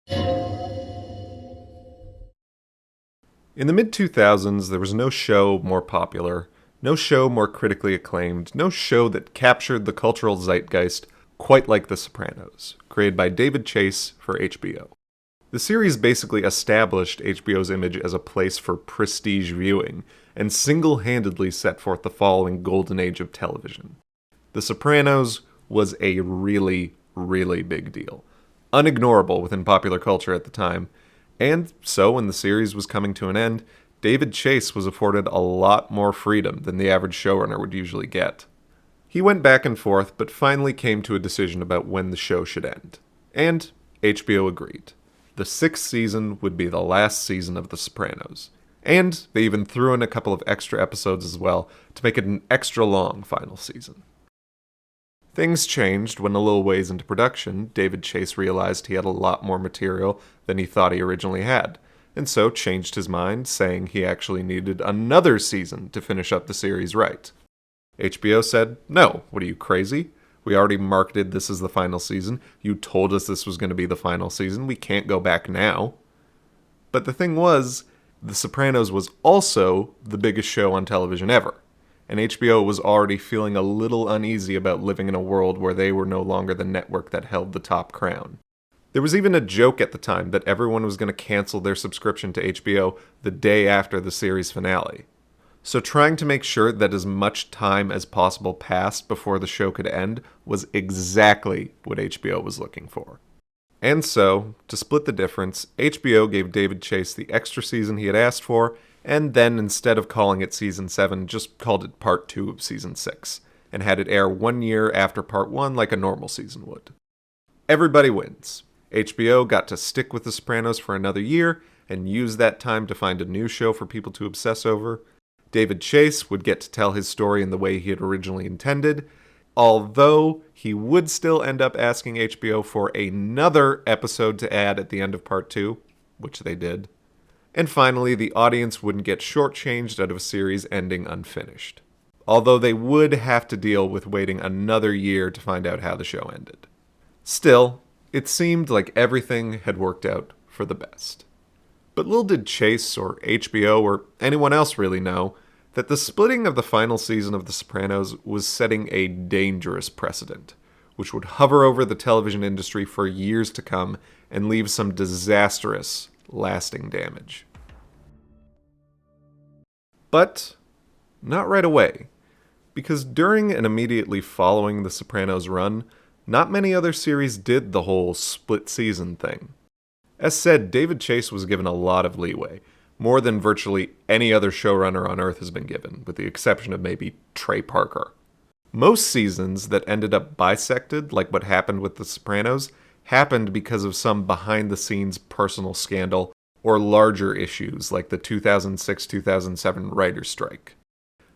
In the mid-2000s, there was no show more popular, no show more critically acclaimed, no show that captured the cultural zeitgeist quite like The Sopranos, created by David Chase for HBO. The series basically established HBO's image as a place for prestige viewing, and single-handedly set forth the following golden age of television. The Sopranos was a really, really big deal, unignorable within popular culture at the time, and so when the series was coming to an end, David Chase was afforded a lot more freedom than the average showrunner would usually get. He went back and forth, but finally came to a decision about when the show should end. And HBO agreed. The sixth season would be the last season of The Sopranos. And they even threw in a couple of extra episodes as well to make it an extra long final season. Things changed when a little ways into production, David Chase realized he had a lot more material than he thought he originally had, and so changed his mind, saying he actually needed another season to finish up the series right. HBO said, "No, what are you, crazy? We already marketed this as the final season. You told us this was going to be the final season. We can't go back now." But the thing was, The Sopranos was also the biggest show on television ever, and HBO was already feeling a little uneasy about living in a world where they were no longer the network that held the top crown. There was even a joke at the time that everyone was going to cancel their subscription to HBO the day after the series finale. So trying to make sure that as much time as possible passed before the show could end was exactly what HBO was looking for. And so, to split the difference, HBO gave David Chase the extra season he had asked for, and then instead of calling it Season 7, just called it Part 2 of Season 6, and had it air 1 year after Part 1 like a normal season would. Everybody wins. HBO got to stick with The Sopranos for another year, and use that time to find a new show for people to obsess over. David Chase would get to tell his story in the way he had originally intended, although he would still end up asking HBO for another episode to add at the end of Part 2, which they did. And finally, the audience wouldn't get shortchanged out of a series ending unfinished, although they would have to deal with waiting another year to find out how the show ended. Still, it seemed like everything had worked out for the best. But little did Chase or HBO or anyone else really know that the splitting of the final season of The Sopranos was setting a dangerous precedent, which would hover over the television industry for years to come and leave some disastrous, lasting damage. But not right away, because during and immediately following The Sopranos' run, not many other series did the whole split season thing. As said, David Chase was given a lot of leeway, more than virtually any other showrunner on Earth has been given, with the exception of maybe Trey Parker. Most seasons that ended up bisected, like what happened with The Sopranos, happened because of some behind-the-scenes personal scandal or larger issues like the 2006-2007 writer's strike.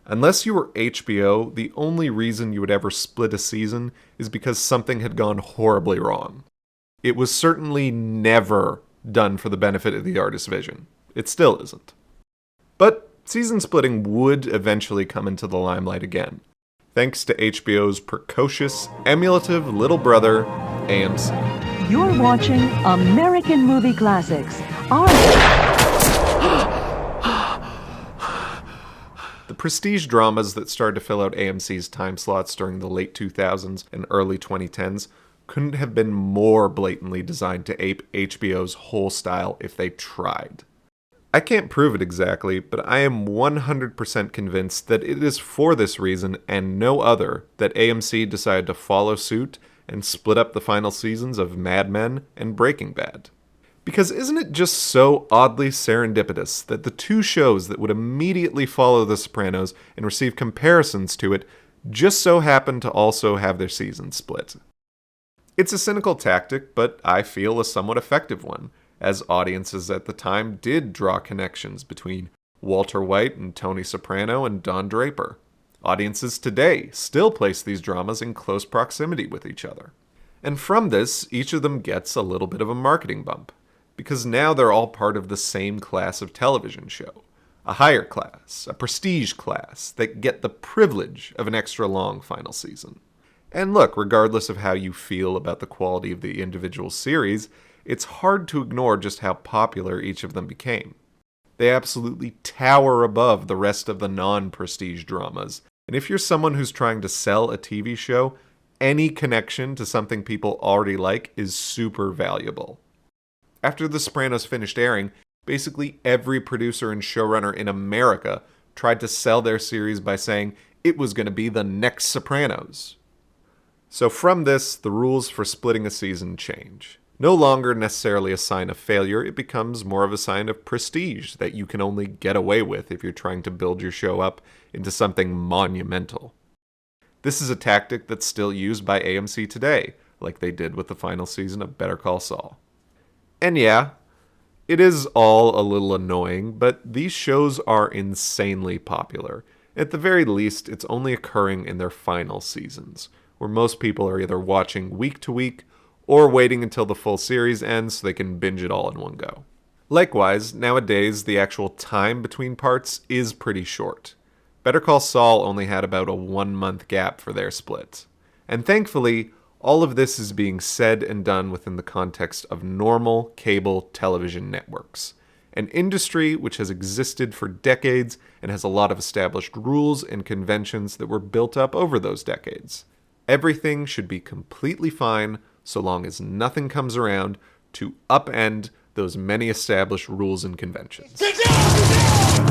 Unless you were HBO, the only reason you would ever split a season is because something had gone horribly wrong. It was certainly never done for the benefit of the artist's vision. It still isn't. But season splitting would eventually come into the limelight again, thanks to HBO's precocious, emulative little brother, AMC. You're watching American Movie Classics. The prestige dramas that started to fill out AMC's time slots during the late 2000s and early 2010s couldn't have been more blatantly designed to ape HBO's whole style if they tried. I can't prove it exactly, but I am 100% convinced that it is for this reason and no other that AMC decided to follow suit and split up the final seasons of Mad Men and Breaking Bad. Because isn't it just so oddly serendipitous that the two shows that would immediately follow The Sopranos and receive comparisons to it just so happen to also have their seasons split? It's a cynical tactic, but I feel a somewhat effective one, as audiences at the time did draw connections between Walter White and Tony Soprano and Don Draper. Audiences today still place these dramas in close proximity with each other. And from this, each of them gets a little bit of a marketing bump, because now they're all part of the same class of television show. A higher class, a prestige class, that get the privilege of an extra long final season. And look, regardless of how you feel about the quality of the individual series, it's hard to ignore just how popular each of them became. They absolutely tower above the rest of the non-prestige dramas, and if you're someone who's trying to sell a TV show, any connection to something people already like is super valuable. After The Sopranos finished airing, basically every producer and showrunner in America tried to sell their series by saying it was going to be the next Sopranos. So from this, the rules for splitting a season change. No longer necessarily a sign of failure, it becomes more of a sign of prestige that you can only get away with if you're trying to build your show up into something monumental. This is a tactic that's still used by AMC today, like they did with the final season of Better Call Saul. And yeah, it is all a little annoying, but these shows are insanely popular. At the very least, it's only occurring in their final seasons, where most people are either watching week to week or waiting until the full series ends so they can binge it all in one go. Likewise, nowadays, the actual time between parts is pretty short. Better Call Saul only had about a 1-month gap for their split. And thankfully, all of this is being said and done within the context of normal cable television networks, an industry which has existed for decades and has a lot of established rules and conventions that were built up over those decades. Everything should be completely fine so long as nothing comes around to upend those many established rules and conventions. Get down!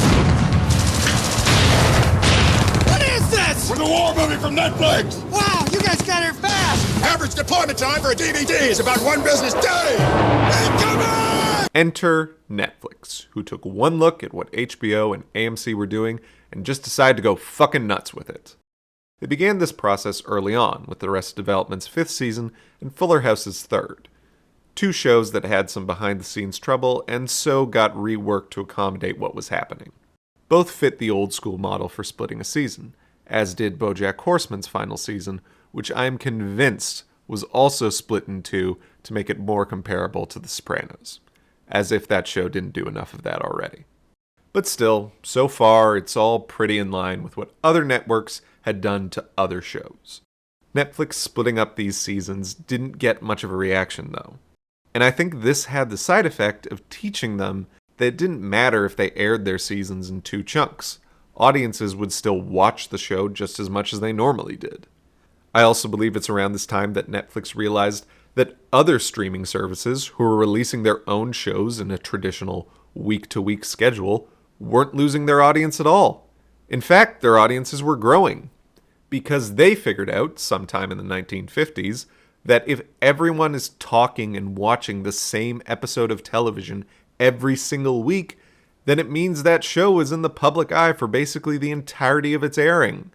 What is this? We're the war movie from Netflix! Wow, you guys got here fast! Average deployment time for a DVD is about 1 business day! Incoming! Enter Netflix, who took one look at what HBO and AMC were doing and just decided to go fucking nuts with it. They began this process early on, with Arrested Development's 5th season and Fuller House's 3rd. 2 shows that had some behind-the-scenes trouble and so got reworked to accommodate what was happening. Both fit the old-school model for splitting a season, as did BoJack Horseman's final season, which I am convinced was also split in 2 to make it more comparable to The Sopranos, as if that show didn't do enough of that already. But still, so far, it's all pretty in line with what other networks had done to other shows. Netflix splitting up these seasons didn't get much of a reaction, though. And I think this had the side effect of teaching them that it didn't matter if they aired their seasons in 2 chunks. Audiences would still watch the show just as much as they normally did. I also believe it's around this time that Netflix realized that other streaming services who were releasing their own shows in a traditional week-to-week schedule weren't losing their audience at all. In fact, their audiences were growing, because they figured out, sometime in the 1950s, that if everyone is talking and watching the same episode of television every single week, then it means that show is in the public eye for basically the entirety of its airing.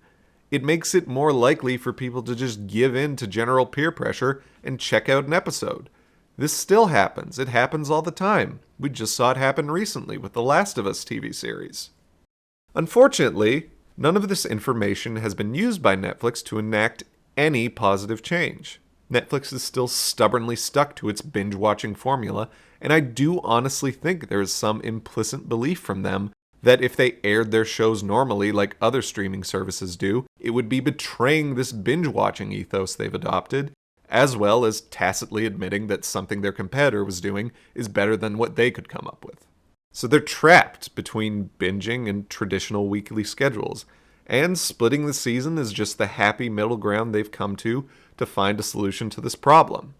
It makes it more likely for people to just give in to general peer pressure and check out an episode. This still happens. It happens all the time. We just saw it happen recently with the Last of Us TV series. Unfortunately, none of this information has been used by Netflix to enact any positive change. Netflix is still stubbornly stuck to its binge-watching formula, and I do honestly think there is some implicit belief from them that if they aired their shows normally like other streaming services do, it would be betraying this binge-watching ethos they've adopted, as well as tacitly admitting that something their competitor was doing is better than what they could come up with. So they're trapped between binging and traditional weekly schedules, and splitting the season is just the happy middle ground they've come to find a solution to this problem.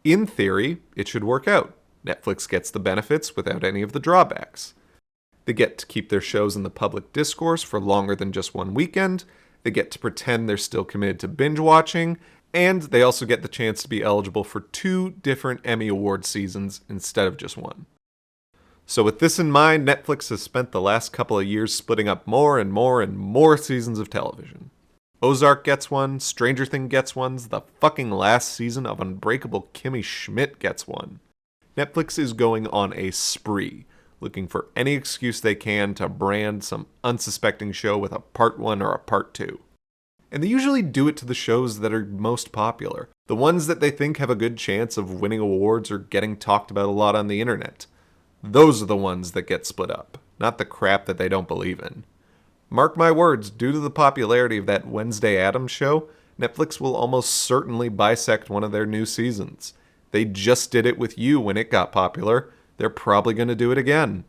In theory, it should work out. Netflix gets the benefits without any of the drawbacks. They get to keep their shows in the public discourse for longer than just one weekend, they get to pretend they're still committed to binge watching, and they also get the chance to be eligible for 2 different Emmy Award seasons instead of just 1. So with this in mind, Netflix has spent the last couple of years splitting up more and more and more seasons of television. Ozark gets one, Stranger Things gets one, the fucking last season of Unbreakable Kimmy Schmidt gets one. Netflix is going on a spree, looking for any excuse they can to brand some unsuspecting show with a part 1 or a part 2. And they usually do it to the shows that are most popular, the ones that they think have a good chance of winning awards or getting talked about a lot on the internet. Those are the ones that get split up, not the crap that they don't believe in. Mark my words, due to the popularity of that Wednesday Addams show, Netflix will almost certainly bisect one of their new seasons. They just did it with You when it got popular. They're probably going to do it again.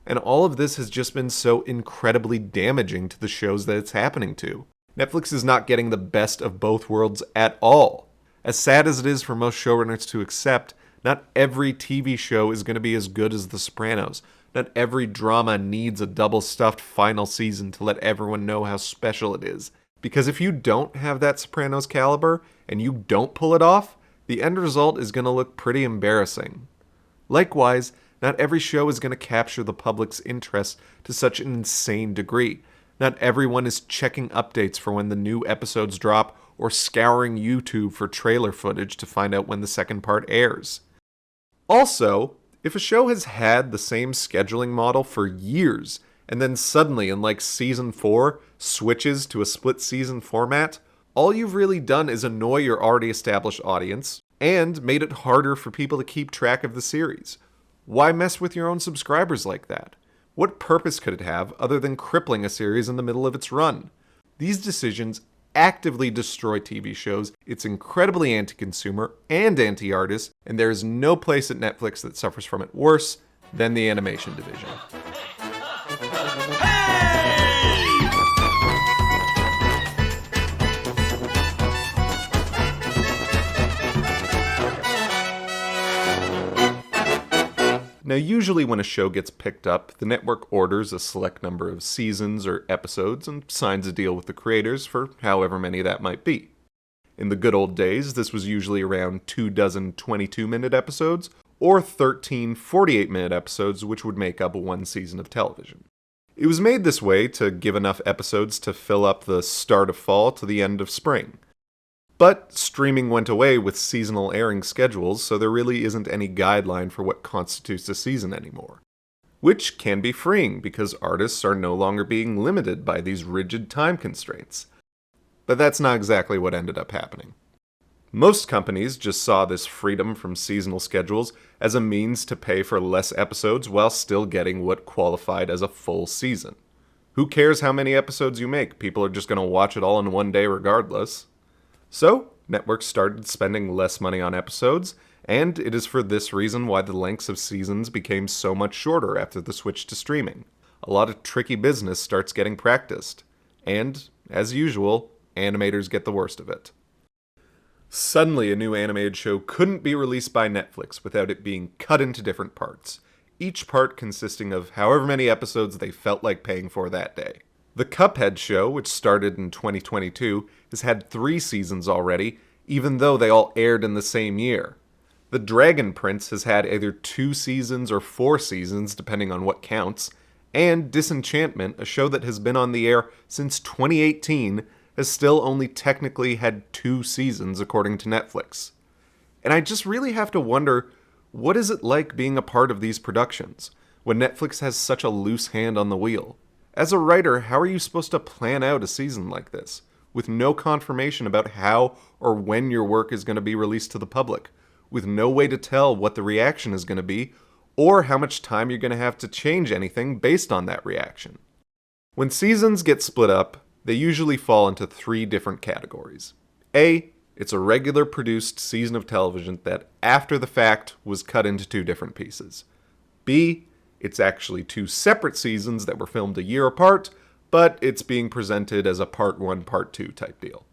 And all of this has just been so incredibly damaging to the shows that it's happening to. Netflix is not getting the best of both worlds at all. As sad as it is for most showrunners to accept, not every TV show is going to be as good as The Sopranos. Not every drama needs a double-stuffed final season to let everyone know how special it is. Because if you don't have that Sopranos caliber, and you don't pull it off, the end result is going to look pretty embarrassing. Likewise, not every show is going to capture the public's interest to such an insane degree. Not everyone is checking updates for when the new episodes drop or scouring YouTube for trailer footage to find out when the second part airs. Also, if a show has had the same scheduling model for years and then suddenly in like season 4 switches to a split season format, all you've really done is annoy your already established audience and made it harder for people to keep track of the series. Why mess with your own subscribers like that? What purpose could it have other than crippling a series in the middle of its run? These decisions actively destroy TV shows. It's incredibly anti-consumer and anti-artist, and there is no place at Netflix that suffers from it worse than the animation division. Now, usually when a show gets picked up, the network orders a select number of seasons or episodes and signs a deal with the creators for however many that might be. In the good old days, this was usually around 24 22-minute episodes, or 13 48-minute episodes, which would make up one season of television. It was made this way to give enough episodes to fill up the start of fall to the end of spring. But streaming went away with seasonal airing schedules, so there really isn't any guideline for what constitutes a season anymore. Which can be freeing, because artists are no longer being limited by these rigid time constraints. But that's not exactly what ended up happening. Most companies just saw this freedom from seasonal schedules as a means to pay for less episodes while still getting what qualified as a full season. Who cares how many episodes you make? People are just going to watch it all in one day regardless. So, networks started spending less money on episodes, and it is for this reason why the lengths of seasons became so much shorter after the switch to streaming. A lot of tricky business starts getting practiced, and, as usual, animators get the worst of it. Suddenly, a new animated show couldn't be released by Netflix without it being cut into different parts, each part consisting of however many episodes they felt like paying for that day. The Cuphead show, which started in 2022, has had 3 seasons already, even though they all aired in the same year. The Dragon Prince has had either 2 seasons or 4 seasons, depending on what counts, and Disenchantment, a show that has been on the air since 2018, has still only technically had 2 seasons, according to Netflix. And I just really have to wonder, what is it like being a part of these productions, when Netflix has such a loose hand on the wheel? As a writer, how are you supposed to plan out a season like this, with no confirmation about how or when your work is going to be released to the public, with no way to tell what the reaction is going to be, or how much time you're going to have to change anything based on that reaction? When seasons get split up, they usually fall into 3 different categories. A, it's a regular produced season of television that, after the fact, was cut into 2 different pieces. B, it's actually 2 separate seasons that were filmed a year apart, but it's being presented as a part 1, part 2 type deal.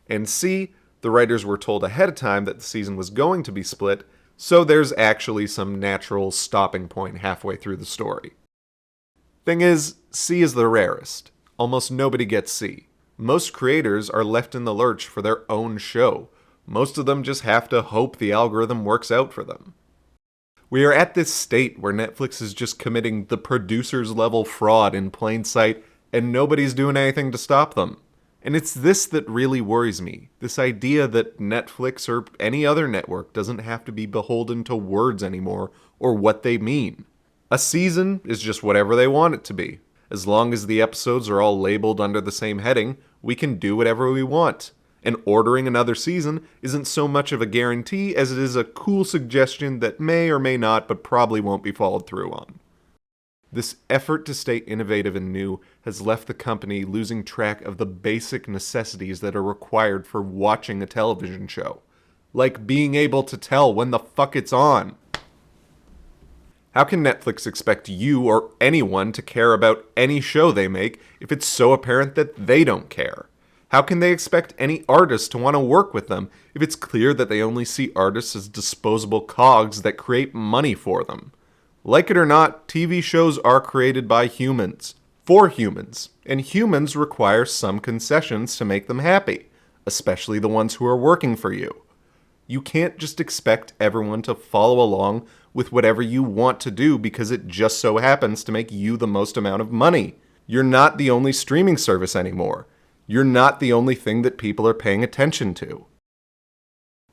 And C, the writers were told ahead of time that the season was going to be split, so there's actually some natural stopping point halfway through the story. Thing is, C is the rarest. Almost nobody gets C. Most creators are left in the lurch for their own show. Most of them just have to hope the algorithm works out for them. We are at this state where Netflix is just committing the producer's level fraud in plain sight, and nobody's doing anything to stop them. And it's this that really worries me. This idea that Netflix or any other network doesn't have to be beholden to words anymore or what they mean. A season is just whatever they want it to be. As long as the episodes are all labeled under the same heading, we can do whatever we want. And ordering another season isn't so much of a guarantee as it is a cool suggestion that may or may not, but probably won't be followed through on. This effort to stay innovative and new has left the company losing track of the basic necessities that are required for watching a television show. Like being able to tell when the fuck it's on. How can Netflix expect you or anyone to care about any show they make if it's so apparent that they don't care? How can they expect any artist to want to work with them if it's clear that they only see artists as disposable cogs that create money for them? Like it or not, TV shows are created by humans, for humans, and humans require some concessions to make them happy, especially the ones who are working for you. You can't just expect everyone to follow along with whatever you want to do because it just so happens to make you the most amount of money. You're not the only streaming service anymore. You're not the only thing that people are paying attention to.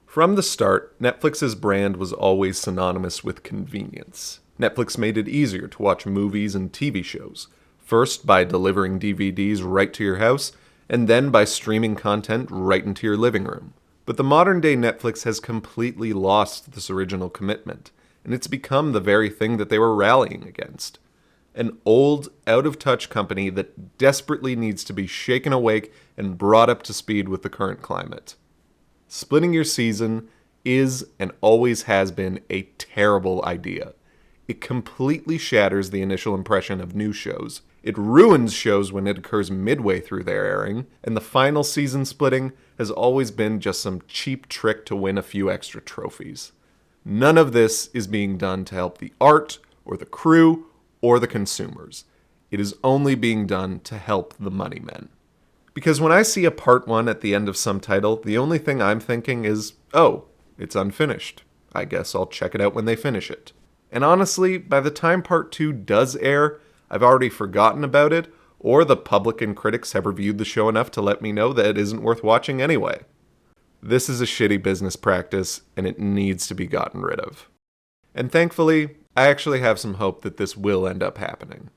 From the start, Netflix's brand was always synonymous with convenience. Netflix made it easier to watch movies and TV shows, first by delivering DVDs right to your house, and then by streaming content right into your living room. But the modern-day Netflix has completely lost this original commitment, and it's become the very thing that they were rallying against. An old, out-of-touch company that desperately needs to be shaken awake and brought up to speed with the current climate. Splitting your season is and always has been a terrible idea. It completely shatters the initial impression of new shows. It ruins shows when it occurs midway through their airing, and the final season splitting has always been just some cheap trick to win a few extra trophies. None of this is being done to help the art, or the crew, or the consumers. It is only being done to help the money men. Because when I see a part 1 at the end of some title, the only thing I'm thinking is, oh, it's unfinished. I guess I'll check it out when they finish it. And honestly, by the time part 2 does air, I've already forgotten about it, or the public and critics have reviewed the show enough to let me know that it isn't worth watching anyway. This is a shitty business practice, and it needs to be gotten rid of. And thankfully, I actually have some hope that this will end up happening.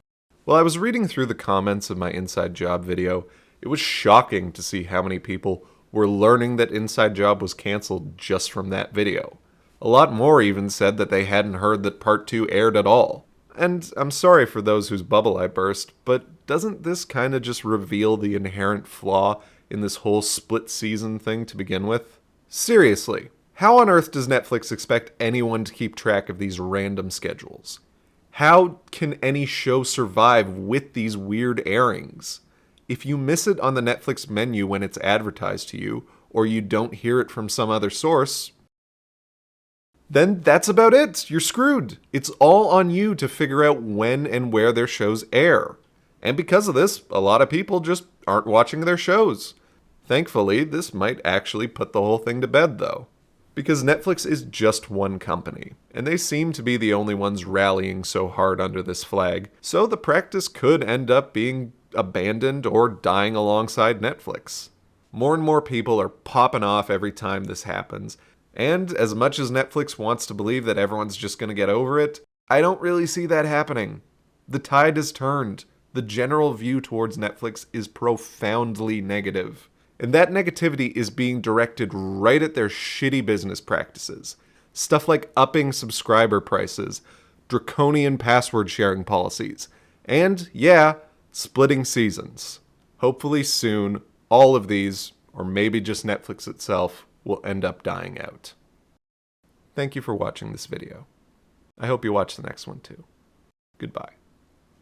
While I was reading through the comments of my Inside Job video, it was shocking to see how many people were learning that Inside Job was canceled just from that video. A lot more even said that they hadn't heard that part 2 aired at all. And I'm sorry for those whose bubble I burst, but doesn't this kind of just reveal the inherent flaw in this whole split season thing to begin with? Seriously, how on earth does Netflix expect anyone to keep track of these random schedules? How can any show survive with these weird airings? If you miss it on the Netflix menu when it's advertised to you, or you don't hear it from some other source, then that's about it. You're screwed. It's all on you to figure out when and where their shows air. And because of this, a lot of people just aren't watching their shows. Thankfully, this might actually put the whole thing to bed, though. Because Netflix is just one company, and they seem to be the only ones rallying so hard under this flag, so the practice could end up being abandoned or dying alongside Netflix. More and more people are popping off every time this happens, and as much as Netflix wants to believe that everyone's just going to get over it, I don't really see that happening. The tide has turned. The general view towards Netflix is profoundly negative. And that negativity is being directed right at their shitty business practices. Stuff like upping subscriber prices, draconian password sharing policies, and, yeah, splitting seasons. Hopefully soon, all of these, or maybe just Netflix itself, will end up dying out. Thank you for watching this video. I hope you watch the next one too. Goodbye.